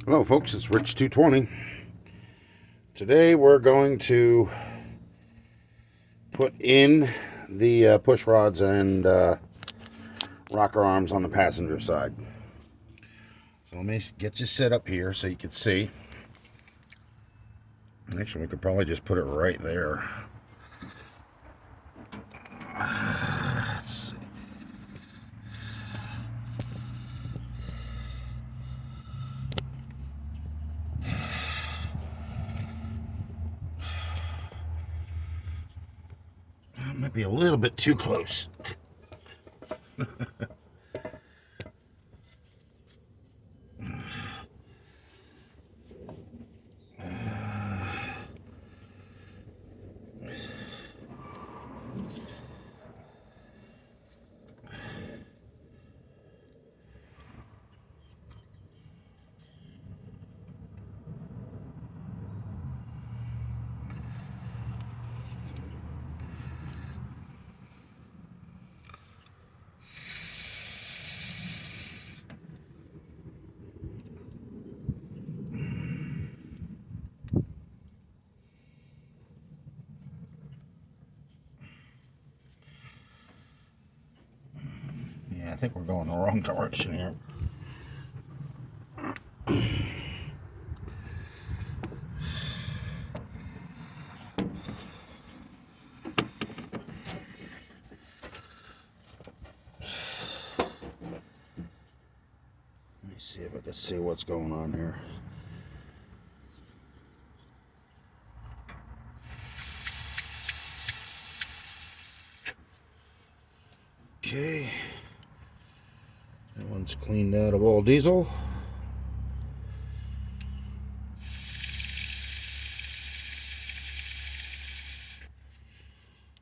Hello folks, it's Rich 220. Today we're going to put in the push rods and rocker arms on the passenger side. So let me get you set up here so you can see. Actually, we could probably just put it right there. Let's see. That might be a little bit too close. Yeah, I think we're going the wrong direction here. Let me see if I can see what's going on here. Okay, that one's cleaned out of all diesel.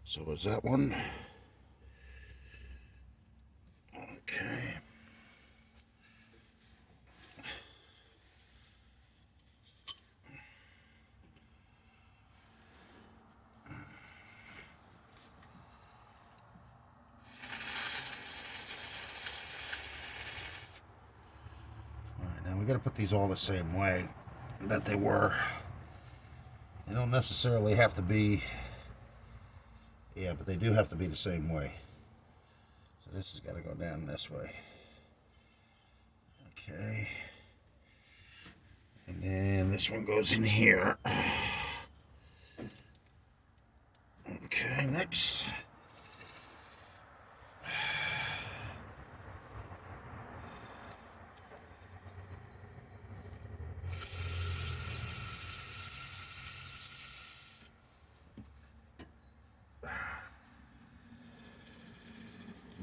So is that one. Okay. Now we got to put these all the same way that they were. They don't necessarily have to be, yeah, but they do have to be the same way. So this has got to go down this way. Okay. And then this one goes in here. Okay, next.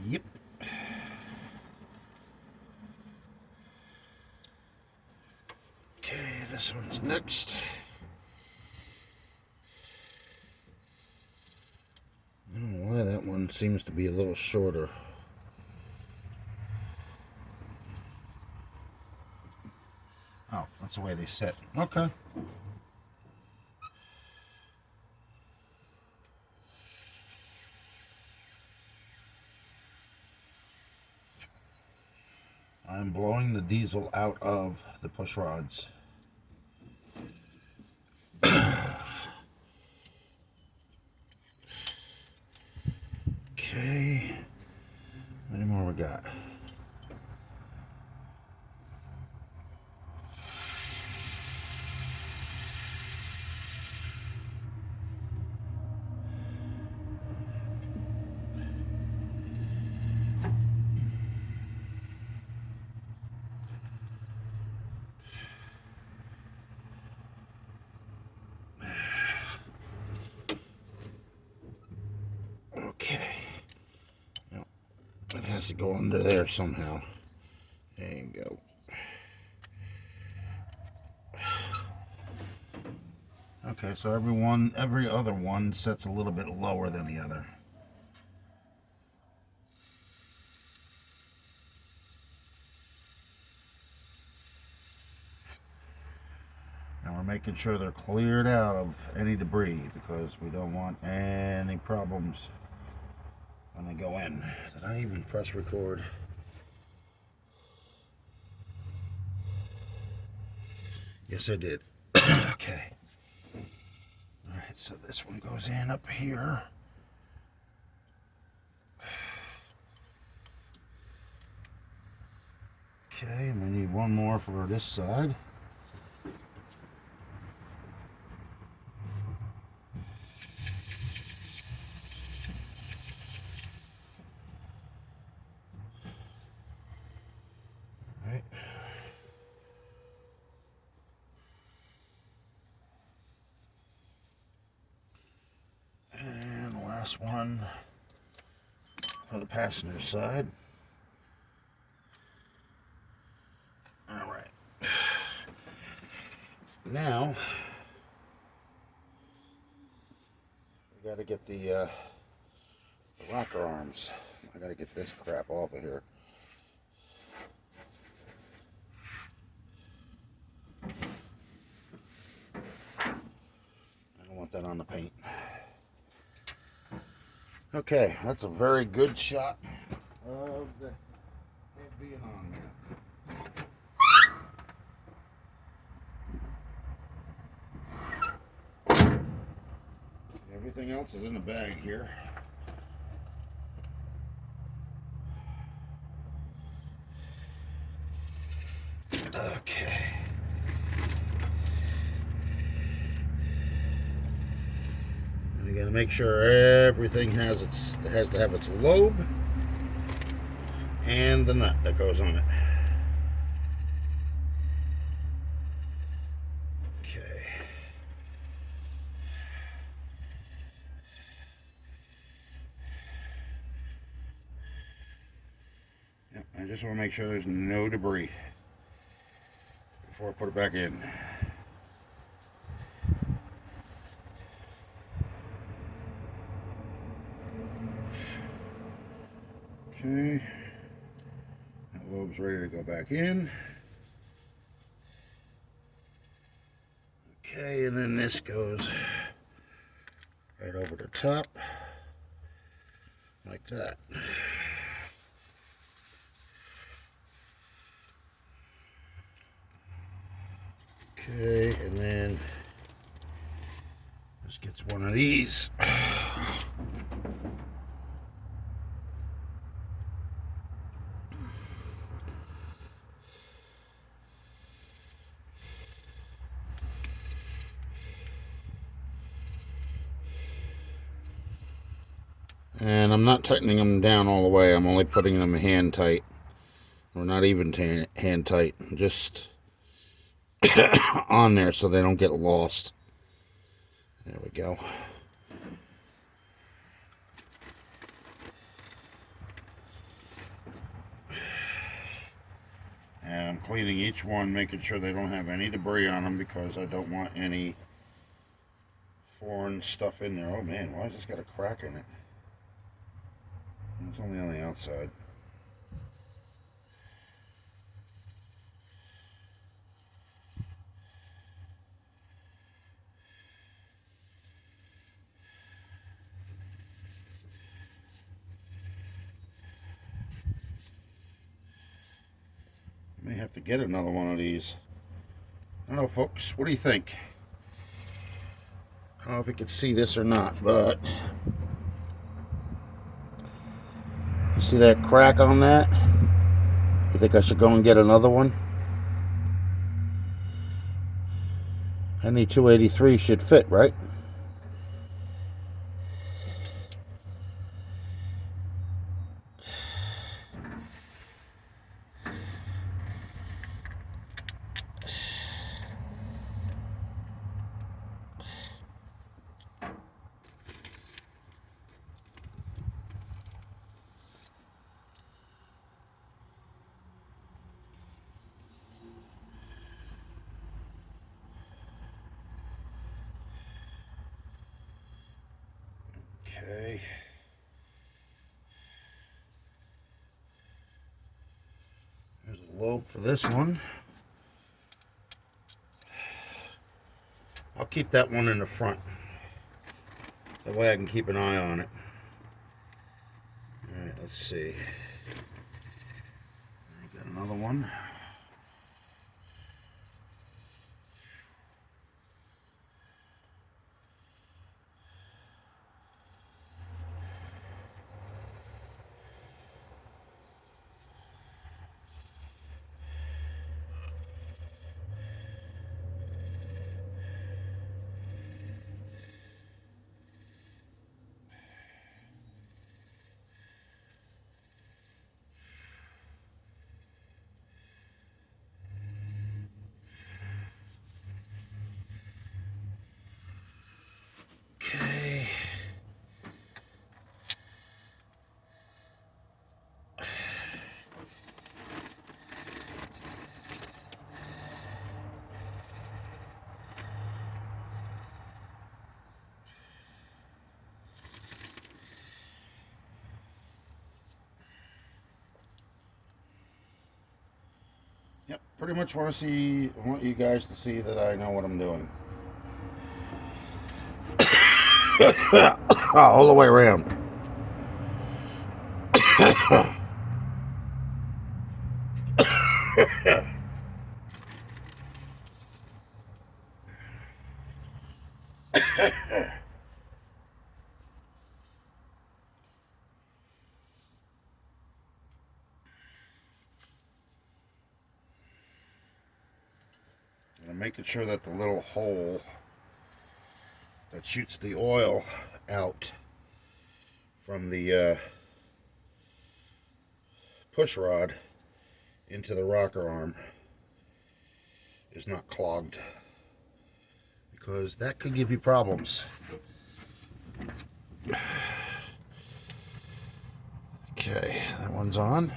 Yep. Okay, this one's next. I don't know why that one seems to be a little shorter. Oh, that's the way they sit. Okay. I'm blowing the diesel out of the push rods. Okay. How many more we got? Okay. Yep. It has to go under there somehow. There you go. Okay, so every other one sets a little bit lower than the other. And we're making sure they're cleared out of any debris because we don't want any problems when they go in. Did I even press record? Yes, I did. Okay. Alright, so this one goes in up here. Okay, and we need one more for this side. Alright. And the last one for the passenger side. Alright. Now, we gotta get the rocker arms. I gotta get this crap off of here. I don't want that on the paint. Okay, that's a very good shot of the head being on there. Everything else is in the bag here. Okay. We gotta make sure everything has to have its lobe and the nut that goes on it. Okay. Yep, I just want to make sure there's no debris before I put it back in. Okay, that lobe's ready to go back in. Okay, and then this goes right over the top, like that. Okay, and then this gets one of these. And I'm not tightening them down all the way. I'm only putting them hand tight. Or not even hand tight. Just on there so they don't get lost. There we go. And I'm cleaning each one, making sure they don't have any debris on them because I don't want any foreign stuff in there. Oh man, why has this got a crack in it? It's only on the outside. May have to get another one of these. I don't know, folks. What do you think? I don't know if you can see this or not, but you see that crack on that? You think I should go and get another one? Any 283 should fit, right? Okay. There's a lobe for this one. I'll keep that one in the front. That way I can keep an eye on it. Alright, let's see. I got another one. Yep, pretty much want you guys to see that I know what I'm doing. All the way around. I'm making sure that the little hole that shoots the oil out from the push rod into the rocker arm is not clogged, because that could give you problems. Okay, that one's on.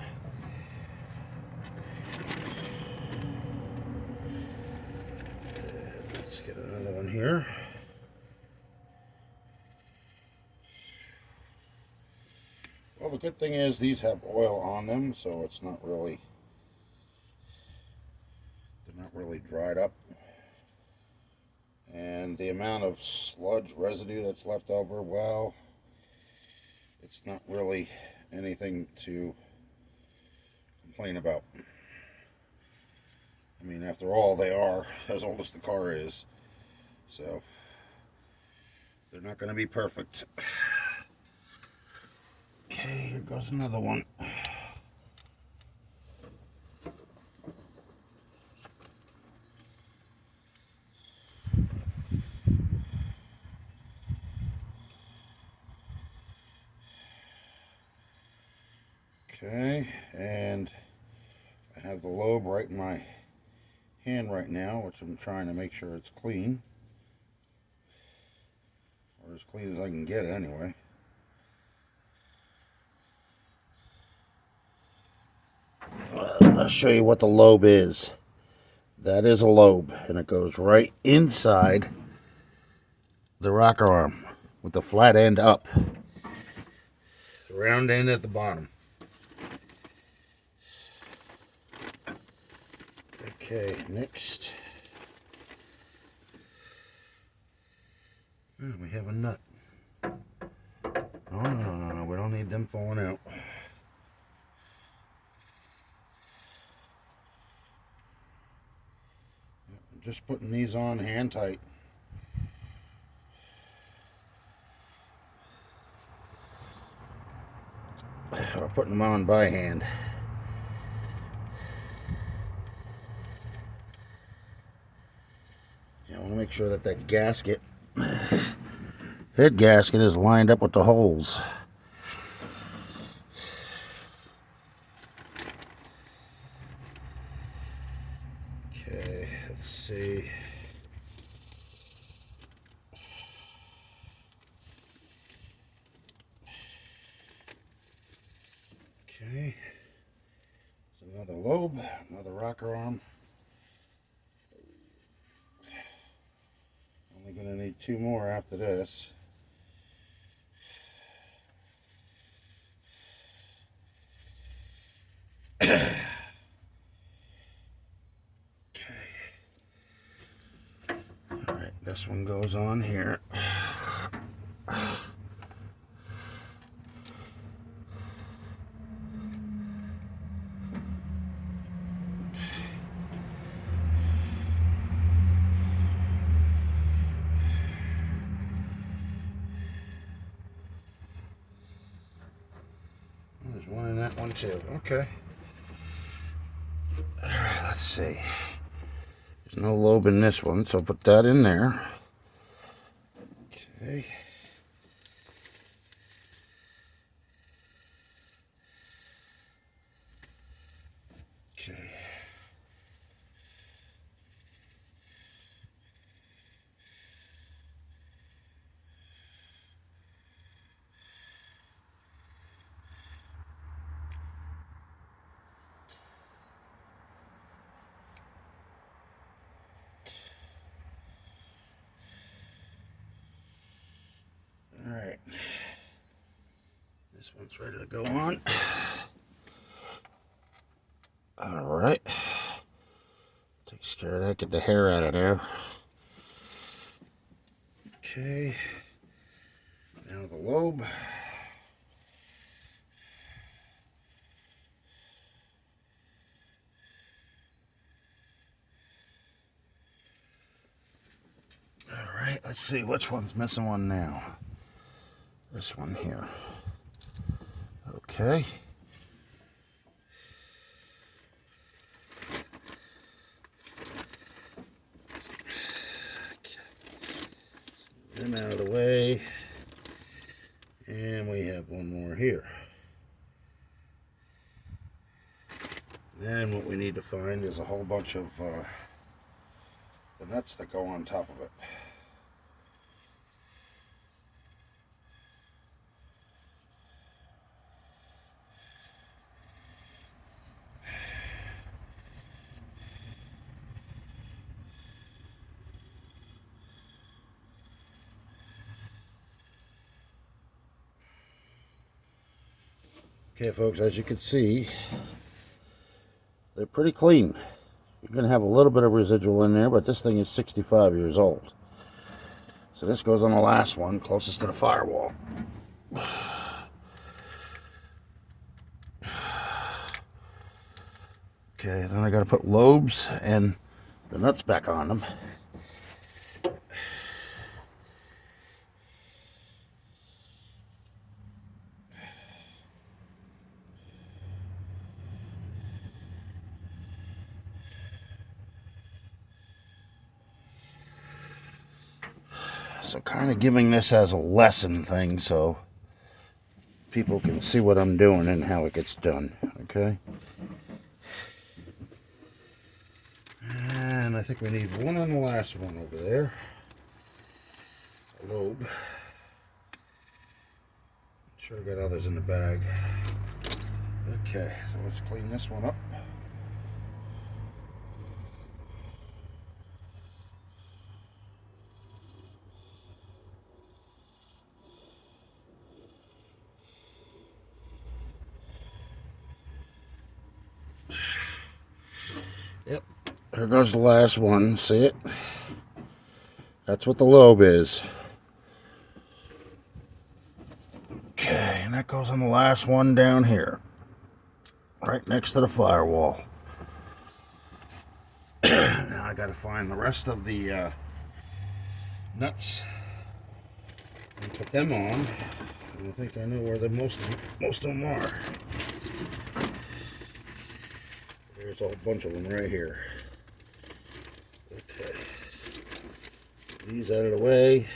Let's get another one here. Well, the good thing is these have oil on them, so it's not really, they're not really dried up. And the amount of sludge residue that's left over, well, it's not really anything to complain about. I mean, after all, they are as old as the car is, so they're not going to be perfect. Okay, here goes another one. Okay, and I have the lobe right in my hand right now, which I'm trying to make sure it's clean, or as clean as I can get it anyway. I'll show you what the lobe is. That is a lobe, and it goes right inside the rocker arm with the flat end up, the round end at the bottom. Okay, next. Oh, we have a nut. Oh, no, we don't need them falling out. I'm just putting these on hand tight. Or putting them on by hand. Yeah, I want to make sure that that gasket, head gasket, is lined up with the holes. Okay, let's see. Okay, it's another lobe, another rocker arm. Only gonna need two more after this. Alright, this one goes on here. There's one in that one too. Okay. Alright, let's see. There's no lobe in this one, so put that in there. Okay. Okay. Alright. This one's ready to go on. Alright. Scare that, get the hair out of there. Okay. Now the lobe. Alright, let's see which one's missing one now. This one here. Okay. Them out of the way. And we have one more here. Then what we need to find is a whole bunch of the nuts that go on top of it. Okay, folks, as you can see, they're pretty clean. You're going to have a little bit of residual in there, but this thing is 65 years old. So this goes on the last one, closest to the firewall. Okay, then I got to put lobes and the nuts back on them. So kind of giving this as a lesson thing so people can see what I'm doing and how it gets done, okay? And I think we need one on the last one over there. A lobe. Sure I got others in the bag. Okay, so let's clean this one up. Yep, there goes the last one. See it? That's what the lobe is. Okay, and that goes on the last one down here. Right next to the firewall. Now I gotta find the rest of the nuts and put them on. And I think I know where most of them are. There's a whole bunch of them right here. Okay. These out of the way.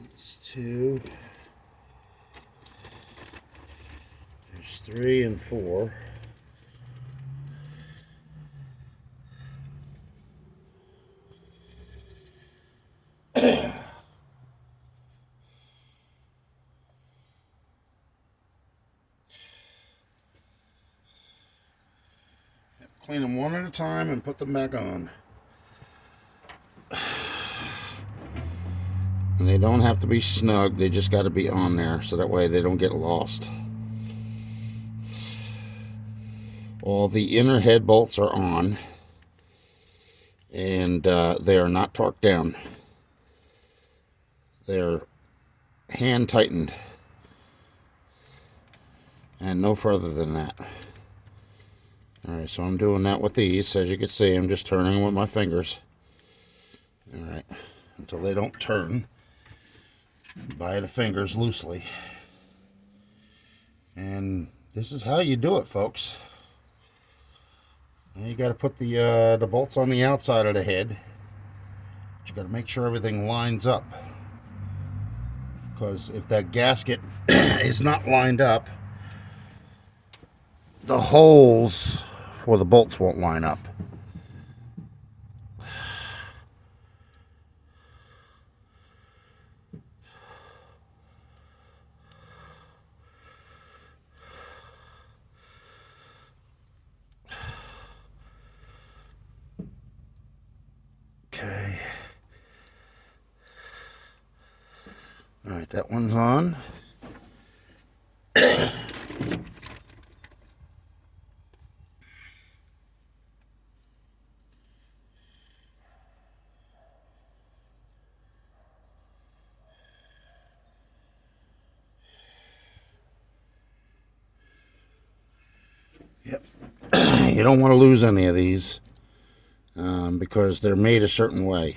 That's 2. There's 3 and 4. Clean them one at a time and put them back on. And they don't have to be snug, they just got to be on there so that way they don't get lost. All the inner head bolts are on, and they are not torqued down. They're hand tightened, and no further than that. Alright, so I'm doing that with these. As you can see, I'm just turning them with my fingers. Alright, until they don't turn. By the fingers loosely. And this is how you do it, folks. And you got to put the bolts on the outside of the head. But you got to make sure everything lines up. Because if that gasket is not lined up, the holes for the bolts won't line up. Okay. All right, that one's on. Yep. You don't want to lose any of these because they're made a certain way.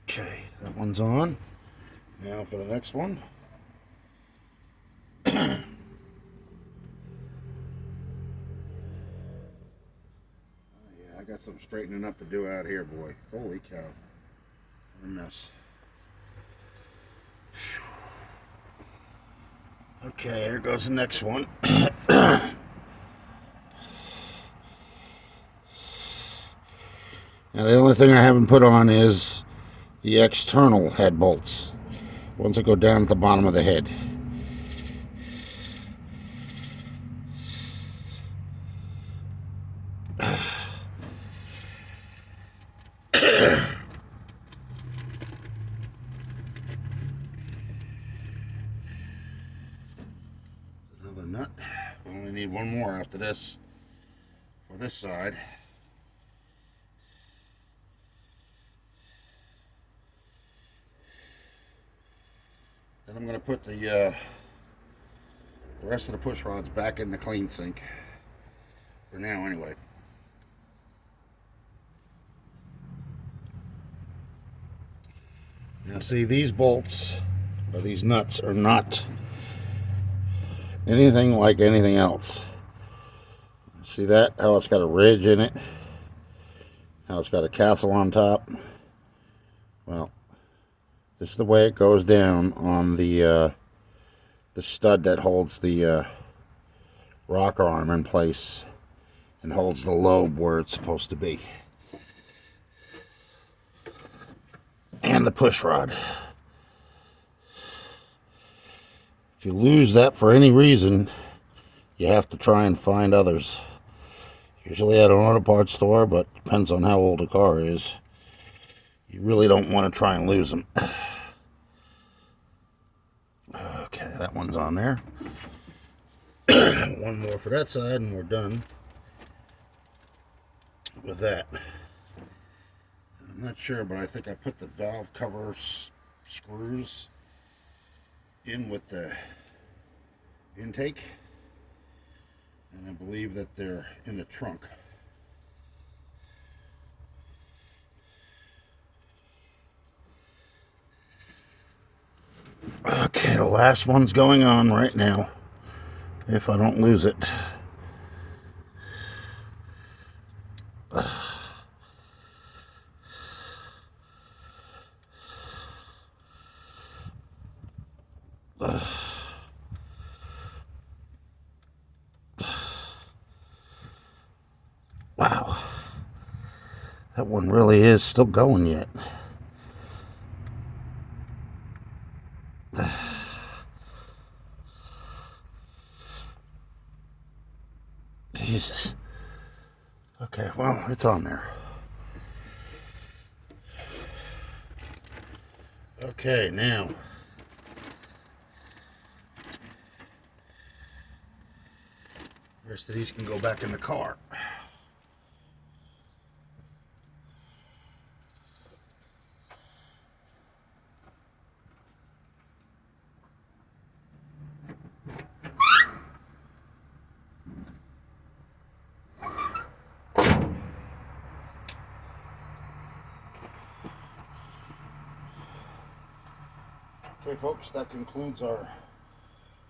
Okay, that one's on. Now for the next one. I got some straightening up to do out here, boy. Holy cow. What a mess. Okay, here goes the next one. Now, the only thing I haven't put on is the external head bolts. Ones that go down at the bottom of the head. Another nut. We only need one more after this for this side. Then I'm going to put the rest of the push rods back in the clean sink. For now, anyway. Now see, these bolts, or these nuts, are not anything like anything else. See that? How it's got a ridge in it? How it's got a castle on top? Well, this is the way it goes down on the stud that holds the rocker arm in place and holds the lobe where it's supposed to be. And the push rod. If you lose that for any reason, you have to try and find others. Usually at an auto parts store, but depends on how old a car is. You really don't want to try and lose them. Okay, that one's on there. One more for that side and we're done with that. I'm not sure, but I think I put the valve cover screws in with the intake, and I believe that they're in the trunk. Okay, the last one's going on right now, if I don't lose it. Wow, that one really is still going yet. Jesus. Okay, well, it's on there. Okay, now the rest of these can go back in the car. Okay, folks, that concludes our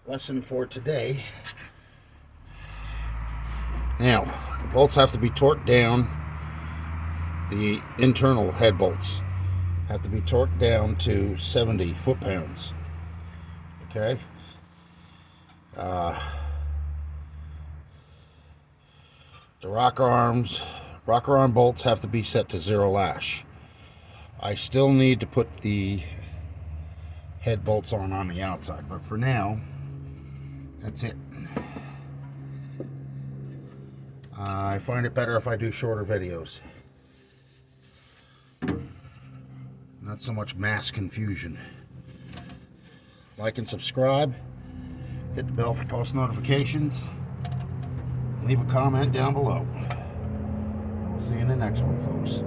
lesson for today. Now, the bolts have to be torqued down. The internal head bolts have to be torqued down to 70 foot-pounds. Okay? The rocker arm bolts have to be set to 0 lash. I still need to put the head bolts on the outside, but for now, that's it. I find it better if I do shorter videos. Not so much mass confusion. Like and subscribe, Hit the bell for post notifications. Leave a comment down below. And we'll see you in the next one, folks.